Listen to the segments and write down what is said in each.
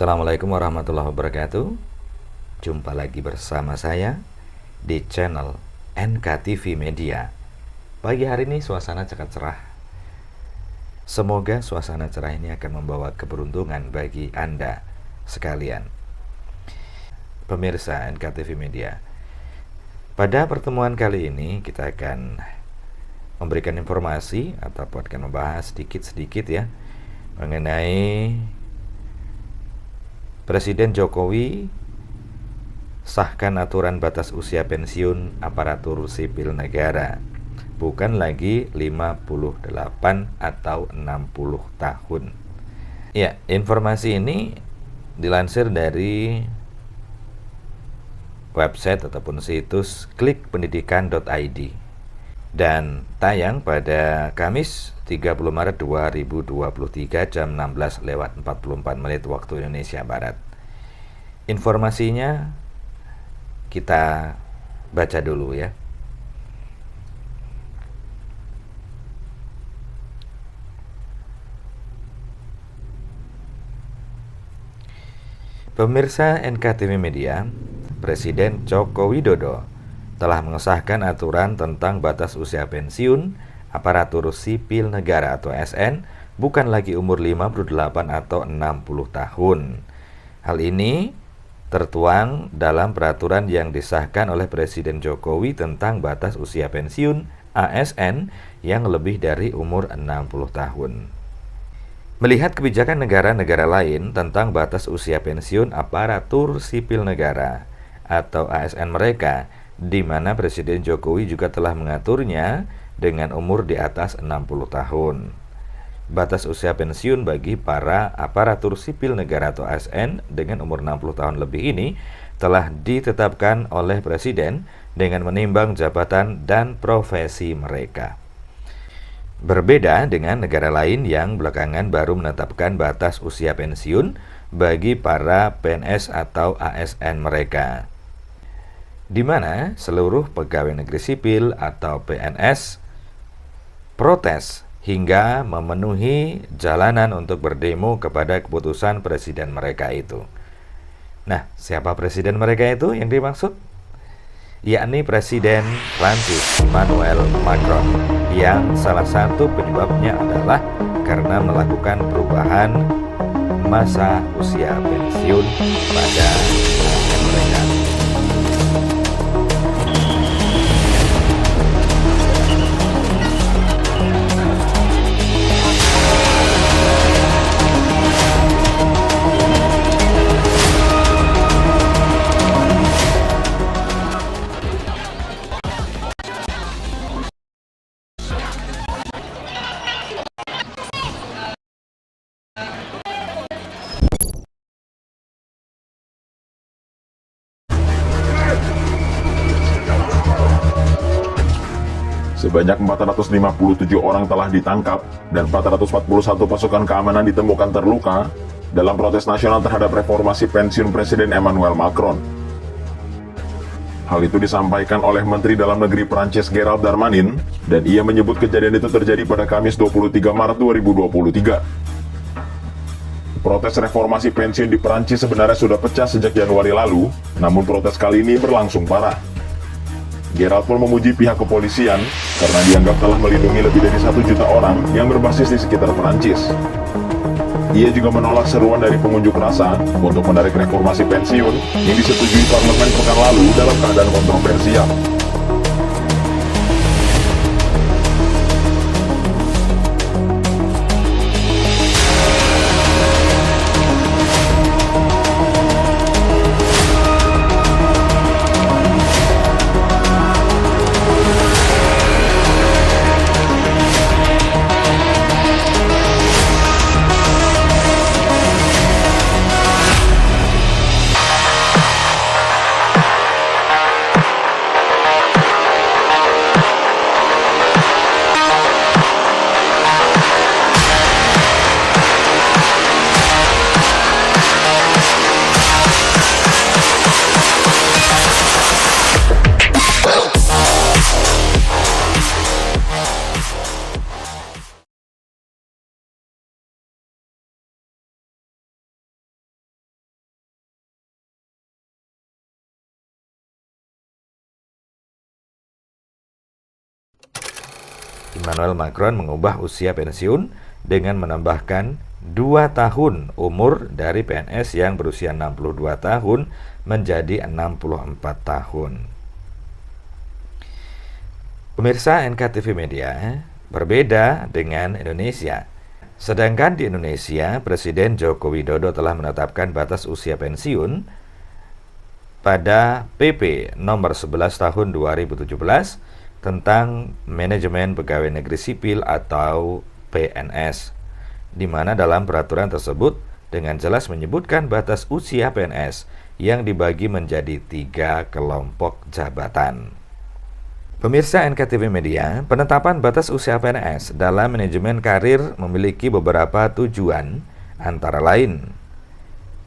Assalamualaikum warahmatullahi wabarakatuh. Jumpa lagi bersama saya di channel NKTV Media. Pagi hari ini suasana sangat cerah. Semoga suasana cerah ini akan membawa keberuntungan bagi Anda sekalian, pemirsa NKTV Media. Pada pertemuan kali ini kita akan memberikan informasi ataupun akan membahas sedikit-sedikit ya mengenai Presiden Jokowi sahkan aturan batas usia pensiun aparatur sipil negara, bukan lagi 58 atau 60 tahun. Ya, informasi ini dilansir dari website ataupun situs klikpendidikan.id dan tayang pada Kamis 30 Maret 2023 jam 16:44 waktu Indonesia Barat. Informasinya kita baca dulu ya. Pemirsa NKTV Media, Presiden Joko Widodo telah mengesahkan aturan tentang batas usia pensiun aparatur sipil negara atau ASN bukan lagi umur 58 atau 60 tahun. Hal ini tertuang dalam peraturan yang disahkan oleh Presiden Jokowi tentang batas usia pensiun ASN yang lebih dari umur 60 tahun. Melihat kebijakan negara-negara lain tentang batas usia pensiun aparatur sipil negara atau ASN mereka, di mana Presiden Jokowi juga telah mengaturnya dengan umur di atas 60 tahun. Batas usia pensiun bagi para aparatur sipil negara atau ASN dengan umur 60 tahun lebih ini telah ditetapkan oleh Presiden dengan menimbang jabatan dan profesi mereka. Berbeda dengan negara lain yang belakangan baru menetapkan batas usia pensiun bagi para PNS atau ASN mereka, di mana seluruh pegawai negeri sipil atau PNS protes hingga memenuhi jalanan untuk berdemo kepada keputusan presiden mereka itu. Nah, siapa presiden mereka itu yang dimaksud? Yakni Presiden Prancis Emmanuel Macron, yang salah satu penyebabnya adalah karena melakukan perubahan masa usia pensiun pada mereka. Sebanyak 457 orang telah ditangkap dan 441 pasukan keamanan ditemukan terluka dalam protes nasional terhadap reformasi pensiun Presiden Emmanuel Macron. Hal itu disampaikan oleh Menteri Dalam Negeri Prancis Gerald Darmanin, dan ia menyebut kejadian itu terjadi pada Kamis 23 Maret 2023. Protes reformasi pensiun di Prancis sebenarnya sudah pecah sejak Januari lalu, namun protes kali ini berlangsung parah. Gerald pun memuji pihak kepolisian karena dianggap telah melindungi lebih dari 1 juta orang yang berbasis di sekitar Perancis. Ia juga menolak seruan dari pengunjuk rasa untuk menarik reformasi pensiun yang disetujui parlemen pekan lalu dalam keadaan kontroversial. Emmanuel Macron mengubah usia pensiun dengan menambahkan 2 tahun umur dari PNS yang berusia 62 tahun menjadi 64 tahun. Pemirsa NKTV Media, berbeda dengan Indonesia. Sedangkan di Indonesia, Presiden Joko Widodo telah menetapkan batas usia pensiun pada PP nomor 11 tahun 2017 tentang Manajemen Pegawai Negeri Sipil atau PNS, di mana dalam peraturan tersebut dengan jelas menyebutkan batas usia PNS yang dibagi menjadi 3 kelompok jabatan. Pemirsa NKTV Media, penetapan batas usia PNS dalam manajemen karir memiliki beberapa tujuan, antara lain: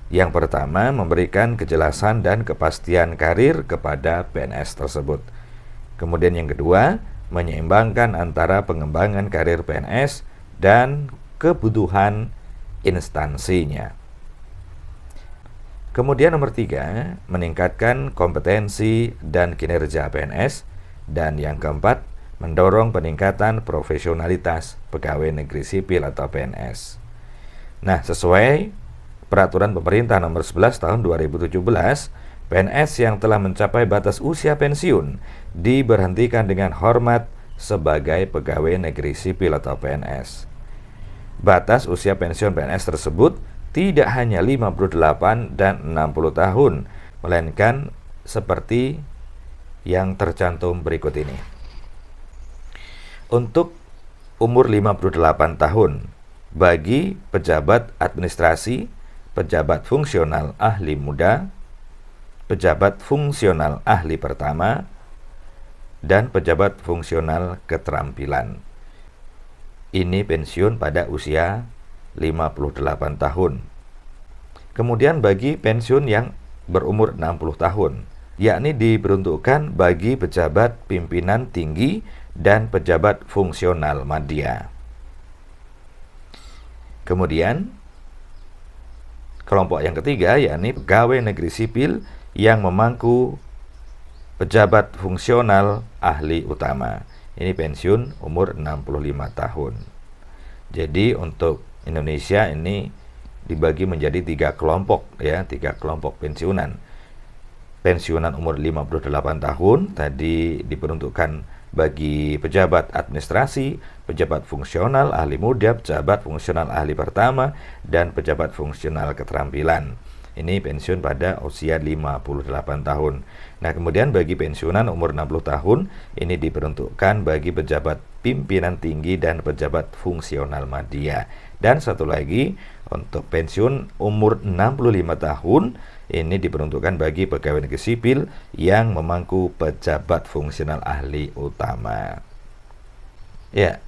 yang pertama, memberikan kejelasan dan kepastian karir kepada PNS tersebut. Kemudian yang kedua, menyeimbangkan antara pengembangan karir PNS dan kebutuhan instansinya. Kemudian nomor 3, meningkatkan kompetensi dan kinerja PNS. Dan yang keempat, mendorong peningkatan profesionalitas pegawai negeri sipil atau PNS. Nah, sesuai peraturan pemerintah nomor 11 tahun 2017, PNS yang telah mencapai batas usia pensiun diberhentikan dengan hormat sebagai pegawai negeri sipil atau PNS. Batas usia pensiun PNS tersebut tidak hanya 58 dan 60 tahun, melainkan seperti yang tercantum berikut ini. Untuk umur 58 tahun bagi pejabat administrasi, pejabat fungsional ahli muda, pejabat fungsional ahli pertama, dan pejabat fungsional keterampilan. Ini pensiun pada usia 58 tahun. Kemudian bagi pensiun yang berumur 60 tahun, yakni diperuntukkan bagi pejabat pimpinan tinggi dan pejabat fungsional madya. Kemudian kelompok yang ketiga, yakni pegawai negeri sipil yang memangku pejabat fungsional ahli utama. Ini pensiun umur 65 tahun. Jadi untuk Indonesia ini dibagi menjadi 3 kelompok ya, 3 kelompok pensiunan. Pensiunan umur 58 tahun tadi diperuntukkan bagi pejabat administrasi, pejabat fungsional ahli muda, pejabat fungsional ahli pertama, dan pejabat fungsional keterampilan. Ini pensiun pada usia 58 tahun. Nah, kemudian bagi pensiunan umur 60 tahun, ini diperuntukkan bagi pejabat pimpinan tinggi dan pejabat fungsional madya. Dan satu lagi, untuk pensiun umur 65 tahun, ini diperuntukkan bagi pegawai negeri sipil yang memangku pejabat fungsional ahli utama. Ya,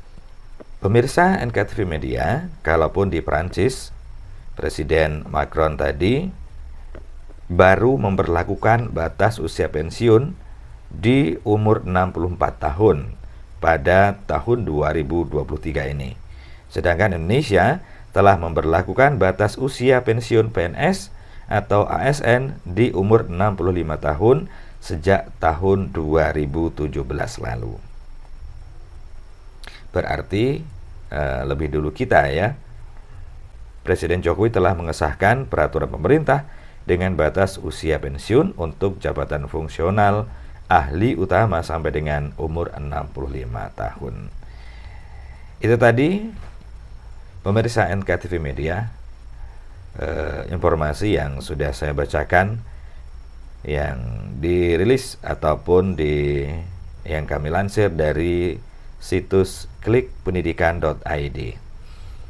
pemirsa NKTV Media, kalaupun di Prancis, Presiden Macron tadi baru memperlakukan batas usia pensiun di umur 64 tahun pada tahun 2023 ini. Sedangkan Indonesia telah memperlakukan batas usia pensiun PNS atau ASN di umur 65 tahun sejak tahun 2017 lalu. Berarti lebih dulu kita ya. Presiden Jokowi telah mengesahkan peraturan pemerintah dengan batas usia pensiun untuk jabatan fungsional ahli utama sampai dengan umur 65 tahun. Itu tadi pemirsa NKTV Media, informasi yang sudah saya bacakan yang dirilis ataupun yang kami lansir dari situs klikpendidikan.id.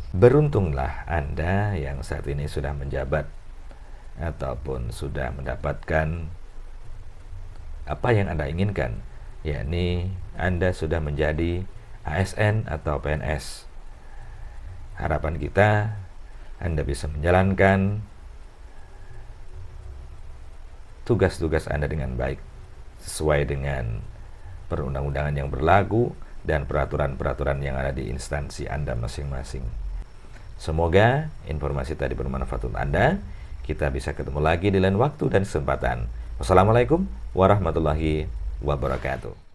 Beruntunglah Anda yang saat ini sudah menjabat ataupun sudah mendapatkan apa yang Anda inginkan, yakni Anda sudah menjadi ASN atau PNS. Harapan kita Anda bisa menjalankan tugas-tugas Anda dengan baik sesuai dengan perundang-undangan yang berlaku dan peraturan-peraturan yang ada di instansi Anda masing-masing. Semoga informasi tadi bermanfaat untuk Anda. Kita bisa ketemu lagi di lain waktu dan kesempatan. Wassalamualaikum warahmatullahi wabarakatuh.